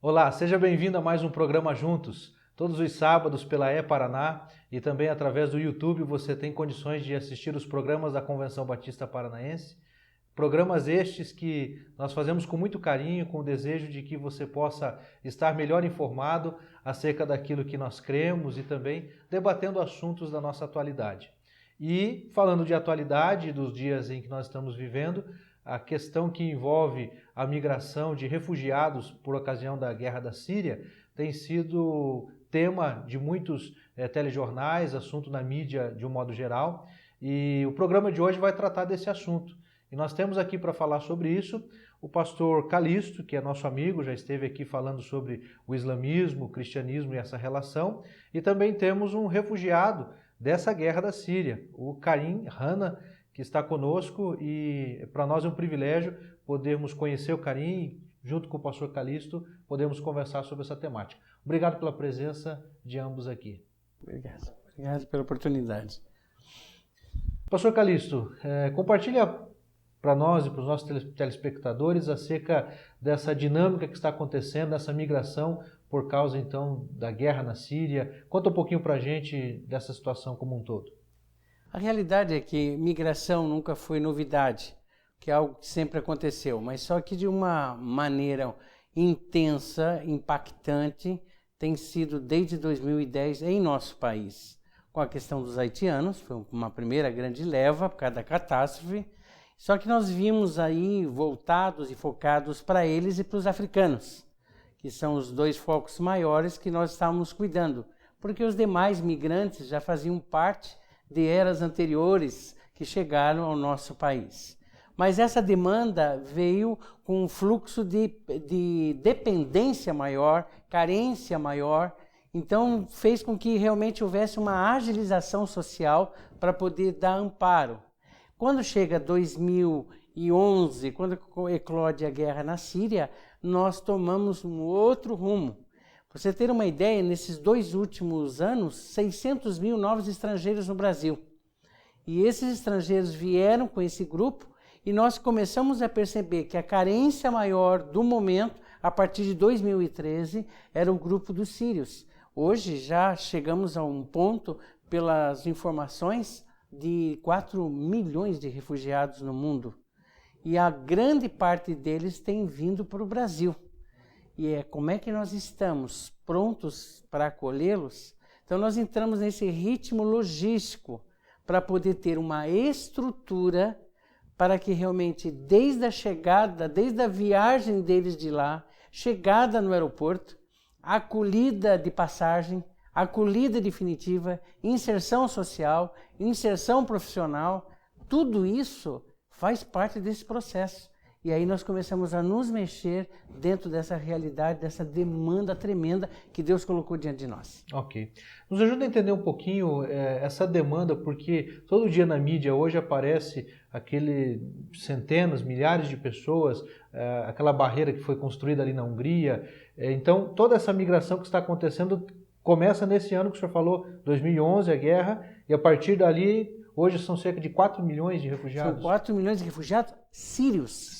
Olá, seja bem-vindo a mais um programa Juntos. Todos os sábados pela E-Paraná e também através do YouTube você tem condições de assistir os programas da Convenção Batista Paranaense. Programas estes que nós fazemos com muito carinho, com o desejo de que você possa estar melhor informado acerca daquilo que nós cremos e também debatendo assuntos da nossa atualidade. E falando de atualidade, dos dias em que nós estamos vivendo, a questão que envolve a migração de refugiados por ocasião da guerra da Síria tem sido tema de muitos telejornais, assunto na mídia de um modo geral, e o programa de hoje vai tratar desse assunto. E nós temos aqui para falar sobre isso o pastor Calixto, que é nosso amigo, já esteve aqui falando sobre o islamismo, o cristianismo e essa relação, e também temos um refugiado dessa guerra da Síria, o Karim Hanna, que está conosco, e para nós é um privilégio podermos conhecer o Karim e, junto com o pastor Calixto, podemos conversar sobre essa temática. Obrigado pela presença de ambos aqui. Obrigado pela oportunidade. Pastor Calixto, compartilha para nós e para os nossos telespectadores acerca dessa dinâmica que está acontecendo, dessa migração por causa então da guerra na Síria. Conta um pouquinho para a gente dessa situação como um todo. A realidade é que migração nunca foi novidade, que é algo que sempre aconteceu, mas só que de uma maneira intensa, impactante, tem sido desde 2010 em nosso país. Com a questão dos haitianos, foi uma primeira grande leva por causa da catástrofe, só que nós vimos aí voltados e focados para eles e para os africanos, que são os dois focos maiores que nós estávamos cuidando, porque os demais migrantes já faziam parte de eras anteriores que chegaram ao nosso país. Mas essa demanda veio com um fluxo de dependência maior, carência maior, então fez com que realmente houvesse uma agilização social para poder dar amparo. Quando chega 2011, quando eclode a guerra na Síria, nós tomamos um outro rumo. Para você ter uma ideia, nesses 2 últimos anos, 600 mil novos estrangeiros no Brasil. E esses estrangeiros vieram com esse grupo e nós começamos a perceber que a carência maior do momento, a partir de 2013, era o grupo dos sírios. Hoje já chegamos a um ponto, pelas informações, de 4 milhões de refugiados no mundo. E a grande parte deles tem vindo para o Brasil. E como é que nós estamos prontos para acolhê-los? Então nós entramos nesse ritmo logístico para poder ter uma estrutura para que realmente desde a chegada, desde a viagem deles de lá, chegada no aeroporto, acolhida de passagem, acolhida definitiva, inserção social, inserção profissional, tudo isso faz parte desse processo. E aí nós começamos a nos mexer dentro dessa realidade, dessa demanda tremenda que Deus colocou diante de nós. Ok. Nos ajuda a entender um pouquinho essa demanda, porque todo dia na mídia hoje aparece centenas, milhares de pessoas, aquela barreira que foi construída ali na Hungria. Então, toda essa migração que está acontecendo começa nesse ano que o senhor falou, 2011, a guerra, e a partir dali... Hoje são cerca de 4 milhões de refugiados. São 4 milhões de refugiados sírios.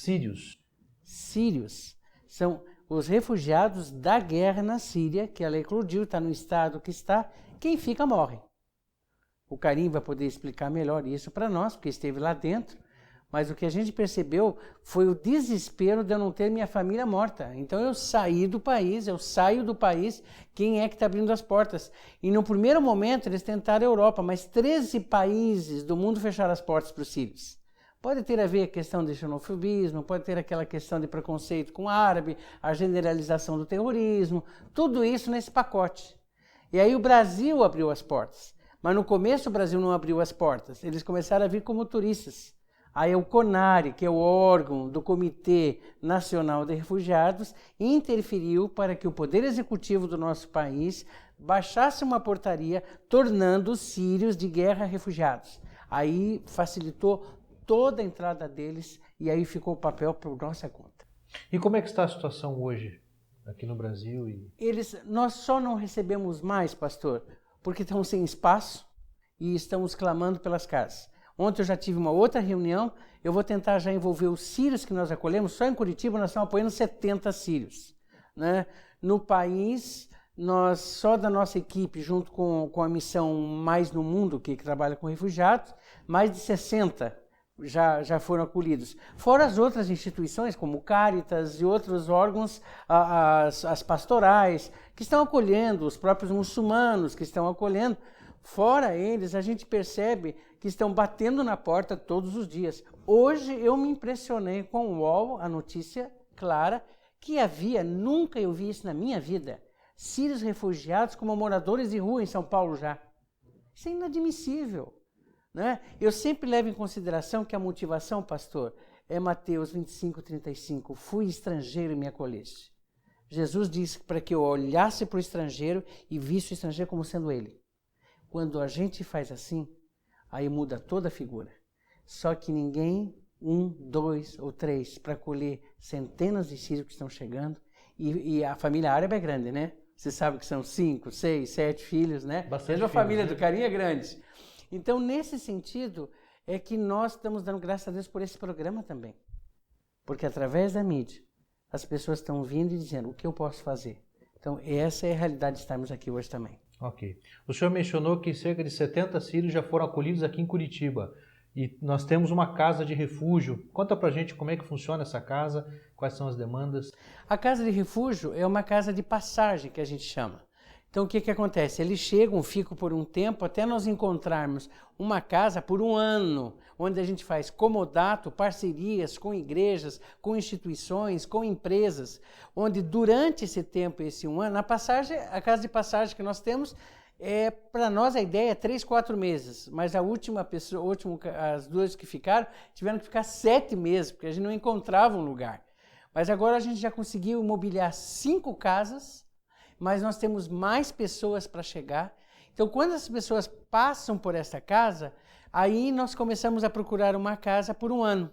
Sírios. São os refugiados da guerra na Síria, que ela eclodiu, está no estado que está. Quem fica morre. O Karim vai poder explicar melhor isso para nós, porque esteve lá dentro. Mas o que a gente percebeu foi o desespero de eu não ter minha família morta. Então eu saio do país, quem é que está abrindo as portas? E no primeiro momento eles tentaram a Europa, mas 13 países do mundo fecharam as portas para os sírios. Pode ter a ver a questão de xenofobismo, pode ter aquela questão de preconceito com o árabe, a generalização do terrorismo, tudo isso nesse pacote. E aí o Brasil abriu as portas, mas no começo o Brasil não abriu as portas, eles começaram a vir como turistas. Aí o CONARE, que é o órgão do Comitê Nacional de Refugiados, interferiu para que o Poder Executivo do nosso país baixasse uma portaria tornando os sírios de guerra refugiados. Aí facilitou toda a entrada deles e aí ficou o papel por nossa conta. E como é que está a situação hoje aqui no Brasil? Nós só não recebemos mais, pastor, porque estão sem espaço e estamos clamando pelas casas. Ontem eu já tive uma outra reunião, eu vou tentar já envolver os sírios que nós acolhemos, só em Curitiba nós estamos apoiando 70 sírios. Né? No país, nós, só da nossa equipe, junto com a missão Mais no Mundo, que trabalha com refugiados, mais de 60 já foram acolhidos. Fora as outras instituições, como Caritas e outros órgãos, as pastorais, que estão acolhendo, os próprios muçulmanos que estão acolhendo. Fora eles, a gente percebe que estão batendo na porta todos os dias. Hoje eu me impressionei com o UOL, a notícia clara, que nunca eu vi isso na minha vida, sírios refugiados como moradores de rua em São Paulo já. Isso é inadmissível. Né? Eu sempre levo em consideração que a motivação, pastor, é Mateus 25:35. Fui estrangeiro e me acolheste. Jesus disse para que eu olhasse para o estrangeiro e visse o estrangeiro como sendo ele. Quando a gente faz assim, aí muda toda a figura. Só que ninguém, 1, 2 ou 3, para acolher centenas de sírios que estão chegando. E a família árabe é grande, né? Você sabe que são 5, 6, 7 filhos, né? Bastante a família filhos, né? do carinha é grande. Então, nesse sentido, é que nós estamos dando graças a Deus por esse programa também. Porque através da mídia, as pessoas estão vindo e dizendo o que eu posso fazer. Então, essa é a realidade de estarmos aqui hoje também. Ok. O senhor mencionou que cerca de 70 sírios já foram acolhidos aqui em Curitiba. E nós temos uma casa de refúgio. Conta pra gente como é que funciona essa casa, quais são as demandas. A casa de refúgio é uma casa de passagem, que a gente chama. Então, o que acontece? Eles chegam, ficam por um tempo, até nós encontrarmos uma casa por um ano, onde a gente faz comodato, parcerias com igrejas, com instituições, com empresas, onde durante esse tempo, esse um ano, a casa de passagem que nós temos, para nós a ideia é 3, 4 meses, mas as duas que ficaram, tiveram que ficar 7 meses, porque a gente não encontrava um lugar. Mas agora a gente já conseguiu imobiliar 5 casas, mas nós temos mais pessoas para chegar. Então, quando as pessoas passam por essa casa, aí nós começamos a procurar uma casa por um ano.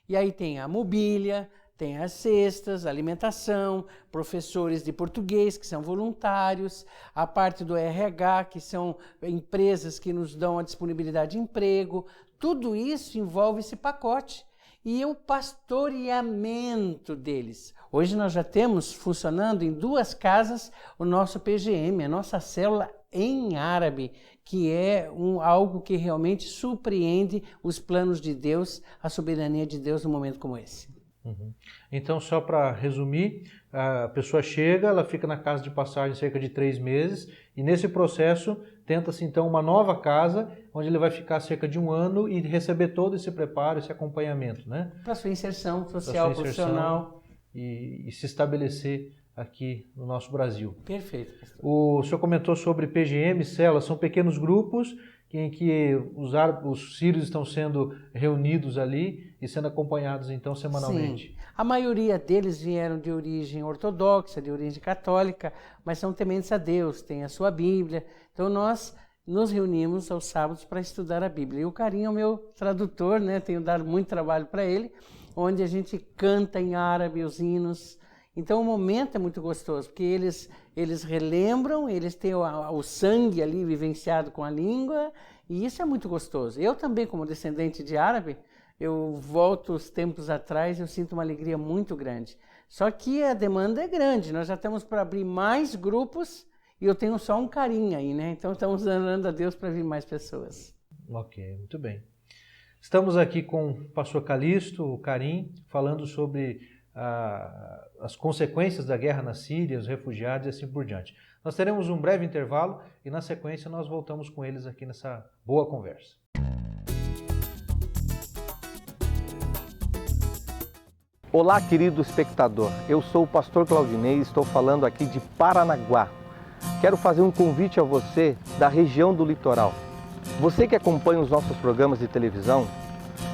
E aí tem a mobília, tem as cestas, alimentação, professores de português, que são voluntários, a parte do RH, que são empresas que nos dão a disponibilidade de emprego. Tudo isso envolve esse pacote. E o pastoreamento deles. Hoje nós já temos funcionando em 2 casas o nosso PGM, a nossa célula em árabe, que é algo que realmente surpreende os planos de Deus, a soberania de Deus num momento como esse. Uhum. Então, só para resumir, a pessoa chega, ela fica na casa de passagem cerca de 3 meses e nesse processo tenta-se então uma nova casa, onde ele vai ficar cerca de 1 ano e receber todo esse preparo, esse acompanhamento, né? Para sua inserção social, profissional. E se estabelecer aqui no nosso Brasil. Perfeito, pastor. O senhor comentou sobre PGM, células, são pequenos grupos em que os sírios estão sendo reunidos ali e sendo acompanhados então semanalmente. Sim. A maioria deles vieram de origem ortodoxa, de origem católica, mas são tementes a Deus, têm a sua Bíblia. Então nós nos reunimos aos sábados para estudar a Bíblia. E o Carinho é o meu tradutor, né? Tenho dado muito trabalho para ele, onde a gente canta em árabe os hinos. Então o momento é muito gostoso, porque eles relembram, eles têm o sangue ali vivenciado com a língua, e isso é muito gostoso. Eu também, como descendente de árabe, eu volto os tempos atrás, eu sinto uma alegria muito grande. Só que a demanda é grande, nós já estamos para abrir mais grupos, e eu tenho só um Carinho aí, né? Então estamos orando a Deus para vir mais pessoas. Ok, muito bem. Estamos aqui com o pastor Calixto, o Carim, falando sobre as consequências da guerra na Síria, os refugiados e assim por diante. Nós teremos um breve intervalo e na sequência nós voltamos com eles aqui nessa boa conversa. Olá, querido espectador. Eu sou o pastor Claudinei e estou falando aqui de Paranaguá. Quero fazer um convite a você da região do litoral. Você que acompanha os nossos programas de televisão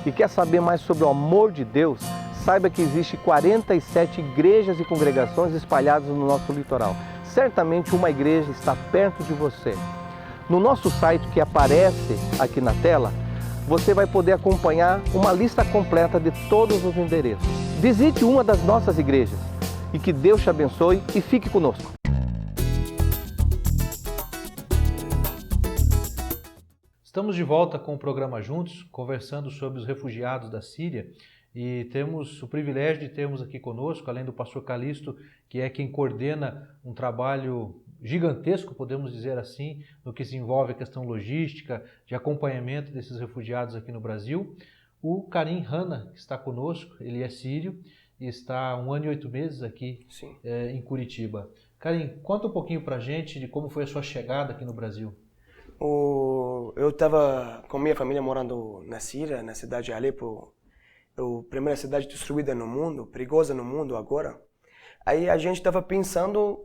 e quer saber mais sobre o amor de Deus, saiba que existe 47 igrejas e congregações espalhadas no nosso litoral. Certamente uma igreja está perto de você. No nosso site que aparece aqui na tela, você vai poder acompanhar uma lista completa de todos os endereços. Visite uma das nossas igrejas e que Deus te abençoe e fique conosco. Estamos de volta com o programa Juntos, conversando sobre os refugiados da Síria. E temos o privilégio de termos aqui conosco, além do pastor Calixto, que é quem coordena um trabalho gigantesco, podemos dizer assim, no que se envolve a questão logística, de acompanhamento desses refugiados aqui no Brasil. O Karim Hanna, que está conosco, ele é sírio e está há 1 ano e 8 meses aqui em Curitiba. Karim, conta um pouquinho pra gente de como foi a sua chegada aqui no Brasil. Eu estava com minha família morando na Síria, na cidade de Alepo, a primeira cidade destruída no mundo, perigosa no mundo agora. Aí a gente estava pensando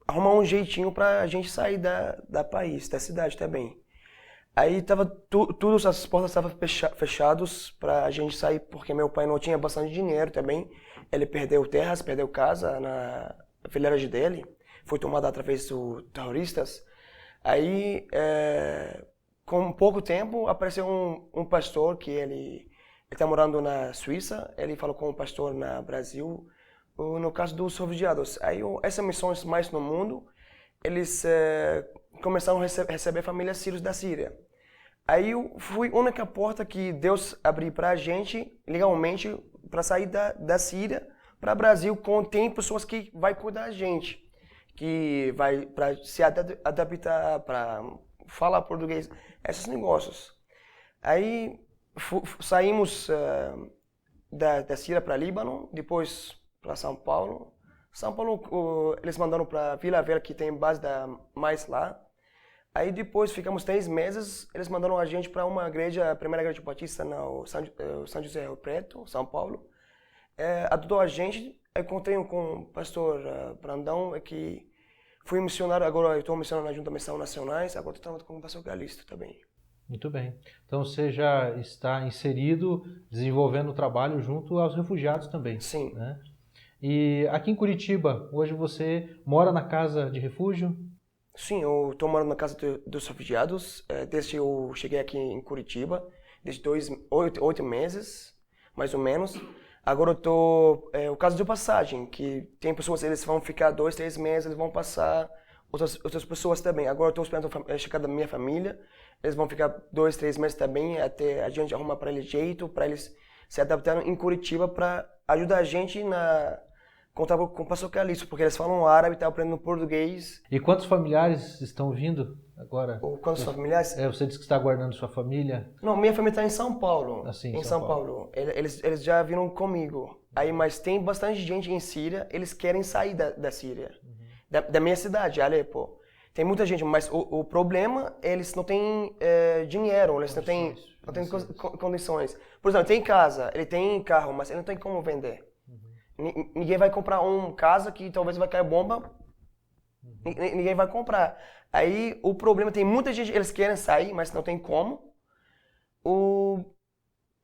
arrumar um jeitinho para a gente sair da país, da cidade também. Aí tava todas as portas estavam fechadas para a gente sair, porque meu pai não tinha bastante dinheiro também. Ele perdeu terras, perdeu casa na vilarejo dele, foi tomada através dos terroristas. Aí, com pouco tempo, apareceu um pastor que ele está morando na Suíça. Ele falou com um pastor no Brasil, no caso dos refugiados. Aí, essas missões mais no mundo, eles começaram a receber famílias sírias da Síria. Aí foi a única porta que Deus abriu para a gente, legalmente, para sair da Síria para o Brasil, tem pessoas que vai cuidar da gente, que vai para se adaptar, para falar português, esses negócios. Aí saímos da Síria para Líbano, depois para São Paulo. São Paulo, eles mandaram para Vila Velha, que tem base da mais lá. Aí depois ficamos 3 meses, eles mandaram a gente para uma igreja, a primeira igreja batista no São José do Preto, São Paulo. Adotou a gente, encontrei com o pastor Brandão, que fui missionário, agora eu estou missionário na Junta Missão Nacionais, agora estou com o pastor Calixto também. Muito bem. Então você já está inserido, desenvolvendo o trabalho junto aos refugiados também. Sim. Né? E aqui em Curitiba, hoje você mora na casa de refúgio? Sim, eu estou morando na casa dos refugiados, desde eu cheguei aqui em Curitiba, desde 8 meses, mais ou menos. Agora eu estou, o caso de passagem, que tem pessoas, eles vão ficar 2, 3 meses, eles vão passar, outras pessoas também. Agora eu estou esperando a chegada da minha família, eles vão ficar 2, 3 meses também, até a gente arrumar para eles jeito, para eles se adaptarem em Curitiba, para ajudar a gente contar com o pastor Calixto, porque eles falam árabe, estão aprendendo português. E quantos familiares estão vindo agora? Quantos familiares? Você disse que está aguardando sua família? Não, minha família está em São Paulo. Assim, em São Paulo. Eles já viram comigo. Aí, mas tem bastante gente em Síria, eles querem sair da Síria. Da minha cidade, Alepo. Tem muita gente, mas o problema, eles não têm dinheiro, eles não têm condições. Por exemplo, tem casa, ele tem carro, mas ele não tem como vender. Ninguém vai comprar uma casa que talvez vai cair bomba, ninguém vai comprar. Aí o problema, tem muita gente, eles querem sair, mas não tem como. Eu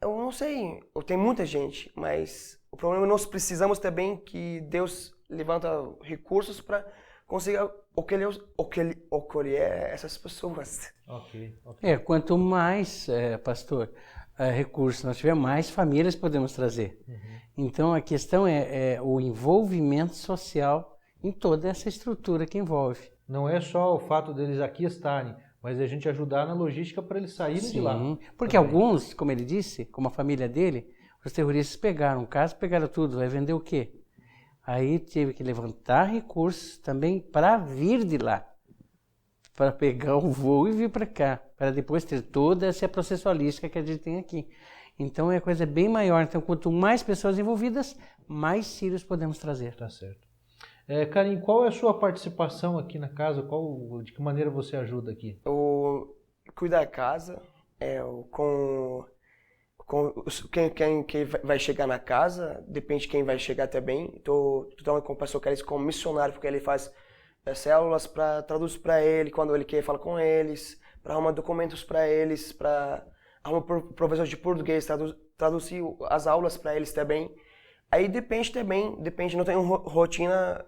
não sei, tem muita gente, mas o problema é que nós precisamos também que Deus levanta recursos para conseguir acolher essas pessoas. Ok. Quanto mais, pastor, recursos nós tivermos, mais famílias podemos trazer. Então a questão é o envolvimento social em toda essa estrutura que envolve. Não é só o fato deles aqui estarem, mas a gente ajudar na logística para eles saírem de lá. Porque alguns, como ele disse, como a família dele, os terroristas pegaram casa, pegaram tudo, vai vender o quê? Aí teve que levantar recursos também para vir de lá, para pegar o voo e vir para cá, para depois ter toda essa processualística que a gente tem aqui. Então é coisa bem maior. Então, quanto mais pessoas envolvidas, mais sírios podemos trazer. Tá certo. Karim, qual é a sua participação aqui na casa? De que maneira você ajuda aqui? Eu cuidar da casa, quem vai chegar na casa, depende de quem vai chegar também. Estou falando com o pastor Calixto como missionário, porque ele faz células para traduzir para ele, quando ele quer falar com eles, para arrumar documentos para eles, para arrumar professor de português, traduzir as aulas para eles também. Aí depende, não tem uma rotina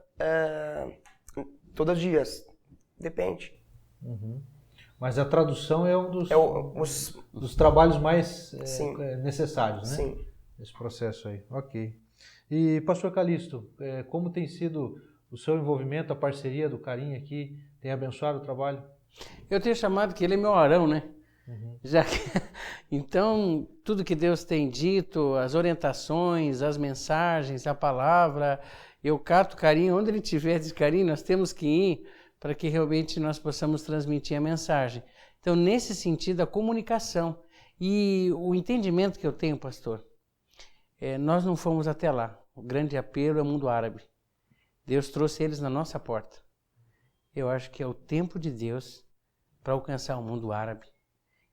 todos os dias, depende. Mas a tradução é um dos trabalhos mais necessários, né? Sim. Esse processo aí, ok. E pastor Calixto, como tem sido o seu envolvimento, a parceria do Karim aqui, tem abençoado o trabalho? Eu tenho chamado que ele é meu Arão, né? Já Então, tudo que Deus tem dito, as orientações, as mensagens, a palavra, eu cato carinho, onde ele tiver de carinho, nós temos que ir para que realmente nós possamos transmitir a mensagem. Então, nesse sentido, a comunicação e o entendimento que eu tenho, pastor, nós não fomos até lá. O grande apelo é o mundo árabe. Deus trouxe eles na nossa porta. Eu acho que é o tempo de Deus para alcançar o mundo árabe.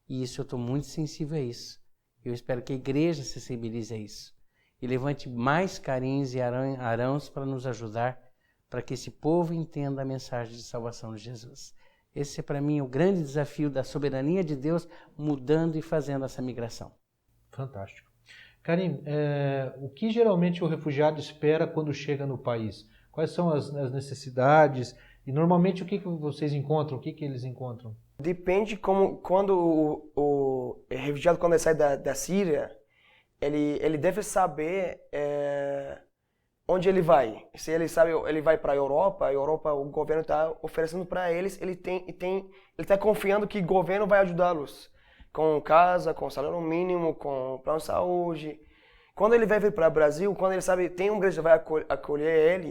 E isso eu estou muito sensível a isso. Eu espero que a igreja se sensibilize a isso. E levante mais carinhos e arãos para nos ajudar, para que esse povo entenda a mensagem de salvação de Jesus. Esse é para mim o grande desafio da soberania de Deus, mudando e fazendo essa migração. Fantástico. Karim, o que geralmente o refugiado espera quando chega no país? Quais são as necessidades? E normalmente o que vocês encontram? O que eles encontram? Depende quando o refugiado, quando ele sai da Síria, ele deve saber onde ele vai. Se ele sabe, ele vai para a Europa, o governo está oferecendo para eles, ele está confiando que o governo vai ajudá-los com casa, com salário mínimo, com plano de saúde. Quando ele vai vir para o Brasil, quando ele sabe tem uma igreja que vai acolher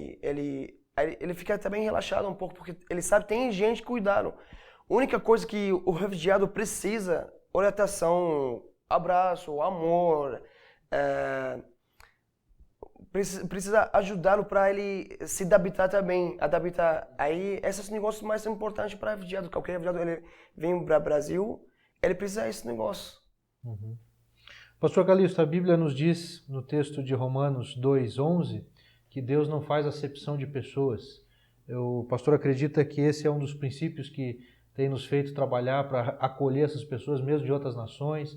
ele fica também relaxado um pouco, porque ele sabe que tem gente cuidando. A única coisa que o refugiado precisa, orientação, abraço, amor, precisa ajudá-lo para ele se adaptar também, Aí, esses negócios mais importantes para o refugiado. Qualquer refugiado, ele vem para o Brasil, ele precisa desse negócio. Uhum. Pastor Calixto, a Bíblia nos diz, no texto de Romanos 2:11, que Deus não faz acepção de pessoas. O pastor acredita que esse é um dos princípios que tem nos feito trabalhar para acolher essas pessoas, mesmo de outras nações.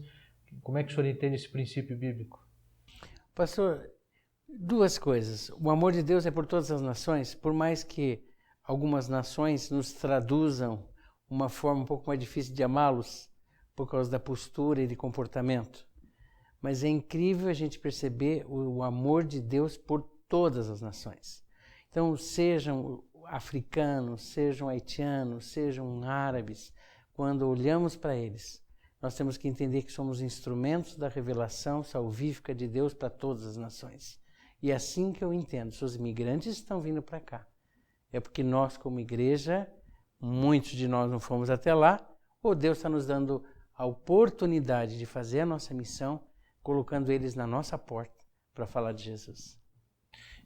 Como é que o senhor entende esse princípio bíblico? Pastor, duas coisas. O amor de Deus é por todas as nações, por mais que algumas nações nos traduzam uma forma um pouco mais difícil de amá-los, por causa da postura e de comportamento. Mas é incrível a gente perceber o amor de Deus por todas as nações. Então, sejam africanos, sejam haitianos, sejam árabes, quando olhamos para eles, nós temos que entender que somos instrumentos da revelação salvífica de Deus para todas as nações. E é assim que eu entendo, se os imigrantes estão vindo para cá, é porque nós, como igreja, muitos de nós não fomos até lá, ou Deus está nos dando a oportunidade de fazer a nossa missão, colocando eles na nossa porta para falar de Jesus.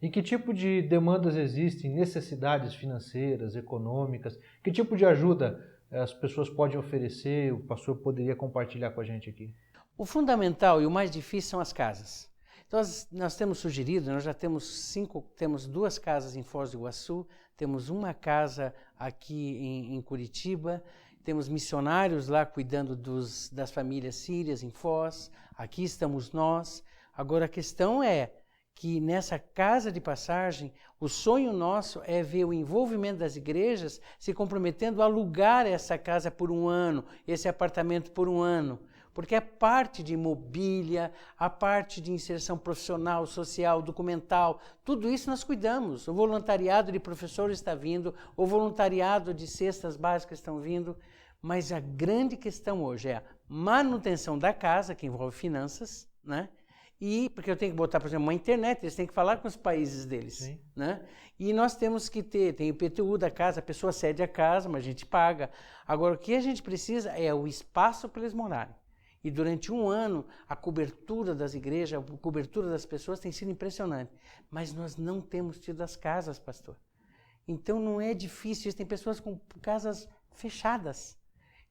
E que tipo de demandas existem, necessidades financeiras, econômicas? Que tipo de ajuda as pessoas podem oferecer? O pastor poderia compartilhar com a gente aqui. O fundamental e o mais difícil são as casas. Então, nós temos sugerido, nós já temos temos 2 casas em Foz do Iguaçu, temos uma casa aqui em Curitiba, temos missionários lá cuidando das famílias sírias em Foz, aqui estamos nós. Agora, a questão é que nessa casa de passagem, o sonho nosso é ver o envolvimento das igrejas se comprometendo a alugar essa casa por 1 ano, esse apartamento por 1 ano, porque a parte de mobília, a parte de inserção profissional, social, documental, tudo isso nós cuidamos. O voluntariado de professores está vindo, o voluntariado de cestas básicas estão vindo, mas a grande questão hoje é a manutenção da casa, que envolve finanças, né? E porque eu tenho que botar, por exemplo, uma internet, eles têm que falar com os países deles, né? E nós temos que tem o IPTU da casa, a pessoa cede a casa, mas a gente paga. Agora, o que a gente precisa é o espaço para eles morarem. E durante 1 ano, a cobertura das igrejas, a cobertura das pessoas tem sido impressionante. Mas nós não temos tido as casas, pastor. Então não é difícil, tem pessoas com casas fechadas.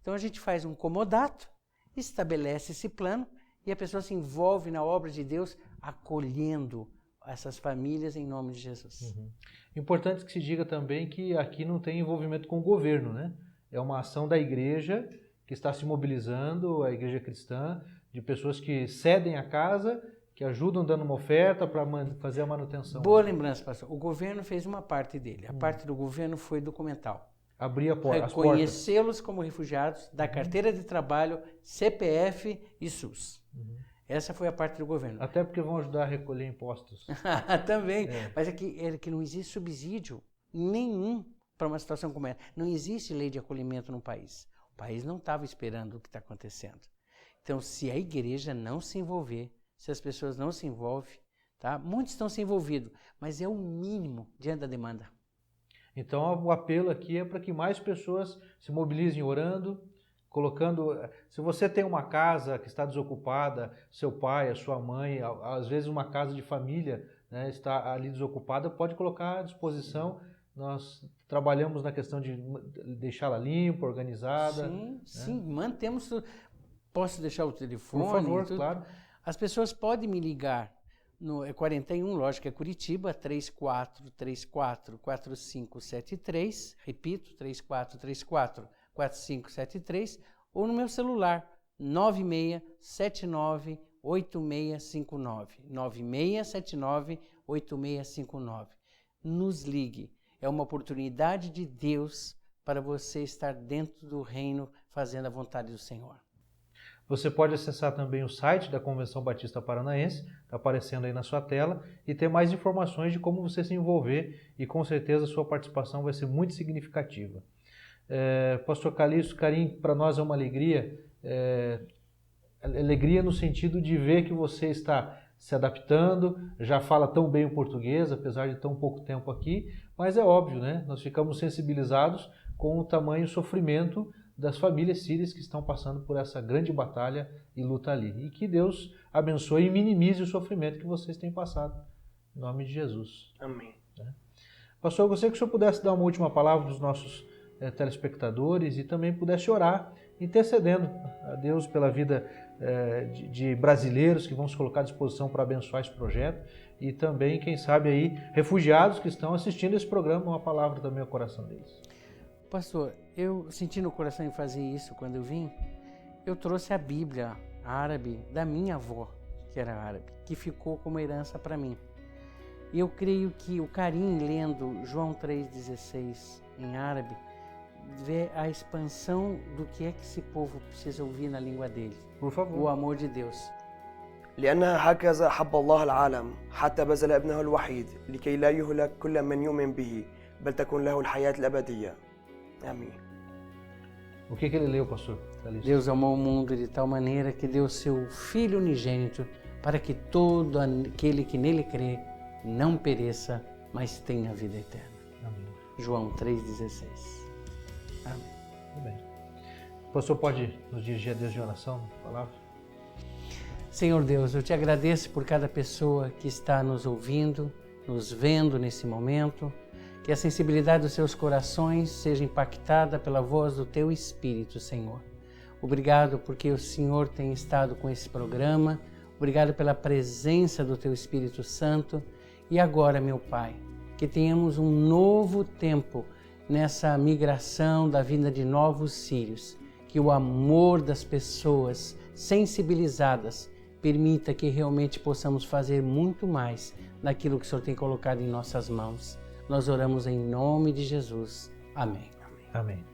Então a gente faz um comodato, estabelece esse plano, e a pessoa se envolve na obra de Deus, acolhendo essas famílias em nome de Jesus. Uhum. Importante que se diga também que aqui não tem envolvimento com o governo, né? É uma ação da igreja que está se mobilizando, a igreja cristã, de pessoas que cedem a casa, que ajudam dando uma oferta para fazer a manutenção. Boa lembrança, pastor. O governo fez uma parte dele. A parte do governo foi documental. Abrir as portas. Reconhecê-los como refugiados, da carteira de trabalho, CPF e SUS. Essa foi a parte do governo. Até porque vão ajudar a recolher impostos. Também. Mas é que não existe subsídio nenhum para uma situação como essa. Não existe lei de acolhimento no país. O país não estava esperando o que está acontecendo. Então, se a igreja não se envolver, se as pessoas não se envolvem, tá? Muitos estão se envolvidos, mas é o mínimo diante da demanda. Então, o apelo aqui é para que mais pessoas se mobilizem orando, colocando... Se você tem uma casa que está desocupada, seu pai, a sua mãe, às vezes uma casa de família, né, está ali desocupada, pode colocar à disposição. Nós trabalhamos na questão de deixá-la limpa, organizada. Sim, né? sim, mantemos tudo. Posso deixar o telefone? Por favor, tudo? claro. As pessoas podem me ligar no 41, lógico, é Curitiba, 3434-4573, repito, 3434-4573, ou no meu celular, 9679-8659, 9679-8659. Nos ligue, é uma oportunidade de Deus para você estar dentro do reino, fazendo a vontade do Senhor. Você pode acessar também o site da Convenção Batista Paranaense, está aparecendo aí na sua tela, e ter mais informações de como você se envolver, e com certeza a sua participação vai ser muito significativa. Pastor Calixto, Karim, para nós é uma alegria, alegria no sentido de ver que você está se adaptando, já fala tão bem o português, apesar de tão pouco tempo aqui, mas é óbvio, né? Nós ficamos sensibilizados com o tamanho sofrimento das famílias sírias que estão passando por essa grande batalha e luta ali. E que Deus abençoe e minimize o sofrimento que vocês têm passado. Em nome de Jesus. Amém. Pastor, eu gostaria que o senhor pudesse dar uma última palavra para os nossos telespectadores e também pudesse orar, intercedendo a Deus pela vida de brasileiros que vão se colocar à disposição para abençoar esse projeto e também, quem sabe, aí refugiados que estão assistindo esse programa, uma palavra também ao coração deles. Pastor, eu senti no coração em fazer isso quando eu vim. Eu trouxe a Bíblia árabe da minha avó, que era árabe, que ficou como herança para mim. E eu creio que o Karim lendo João 3,16 em árabe, vê a expansão do que é que esse povo precisa ouvir na língua dele. Por favor. O amor de Deus. لأن هكذا حب الله العالم حتى بذل ابنه الوحيد لكي لا يهلك كل من يؤمن به بل تكون له الحياة الأبدية. Amém. O que ele leu, pastor? Deus amou o mundo de tal maneira que deu seu Filho unigênito para que todo aquele que nele crê não pereça, mas tenha vida eterna. Amém. João 3,16. Amém. Muito bem. O pastor pode nos dirigir a Deus de oração, palavra? Senhor Deus, eu te agradeço por cada pessoa que está nos ouvindo, nos vendo nesse momento. Que a sensibilidade dos seus corações seja impactada pela voz do Teu Espírito, Senhor. Obrigado porque o Senhor tem estado com esse programa. Obrigado pela presença do Teu Espírito Santo. E agora, meu Pai, que tenhamos um novo tempo nessa migração da vinda de novos sírios. Que o amor das pessoas sensibilizadas permita que realmente possamos fazer muito mais daquilo que o Senhor tem colocado em nossas mãos. Nós oramos em nome de Jesus. Amém. Amém.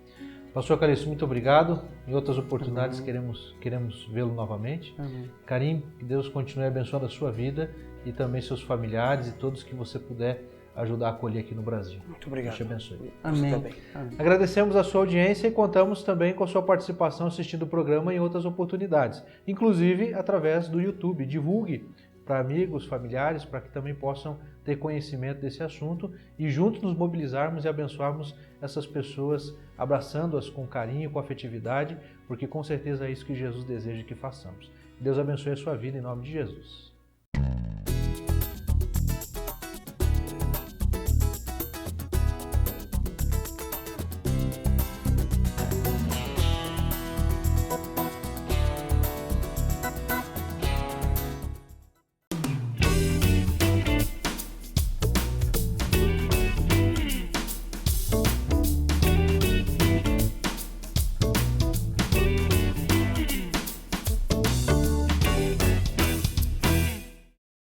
Pastor Calixto, muito obrigado. Em outras oportunidades queremos vê-lo novamente. Amém. Karim, que Deus continue abençoando a sua vida e também seus familiares e todos que você puder ajudar a acolher aqui no Brasil. Muito obrigado. Deus te abençoe. Amém. Amém. Agradecemos a sua audiência e contamos também com a sua participação assistindo o programa em outras oportunidades, inclusive através do YouTube. Divulgue para amigos, familiares, para que também possam ter conhecimento desse assunto e juntos nos mobilizarmos e abençoarmos essas pessoas, abraçando-as com carinho, com afetividade, porque com certeza é isso que Jesus deseja que façamos. Deus abençoe a sua vida em nome de Jesus.